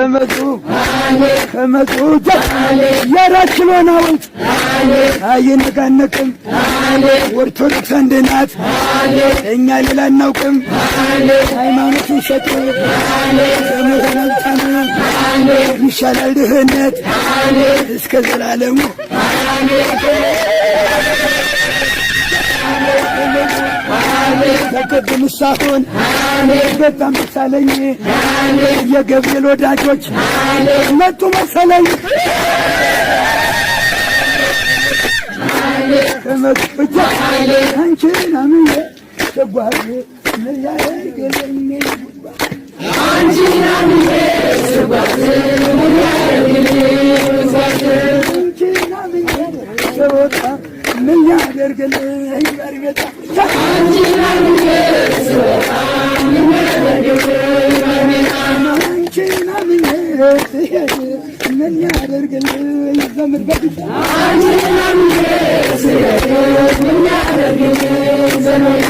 ከመጡ የአራት ኪሎ ሐውልት አይነቃነቅም። ኦርቶዶክስ አንድ ናት፣ እኛ ሌላ አናውቅም። ሃይማኖትን ሸጡ ዘመተነልጠን ይሻላል ድህነት እስከ ዘላለሙ። በቅድም ሳሆን በጣም ተሳለኝ የገብርኤል ወዳጆች መጡ መሰለኝ። ከመጡ ብቻ አንቺን አምኜ ተጓዥ ያገለኝ አንቺን አምኜ ተጓዥ አንቺን አምኜ ተወጣ ምን ያደርግልኝ በርገጣ አንቺን አምኜ ተወጣ ምን ያደርግልኝ በርገጣ አንቺን አምኜ ትሄድ ምን ያደርግልኝ ዘመድ በብቻ አንቺን አምኜ ትሄድ ምን ያደርግልኝ ዘመድ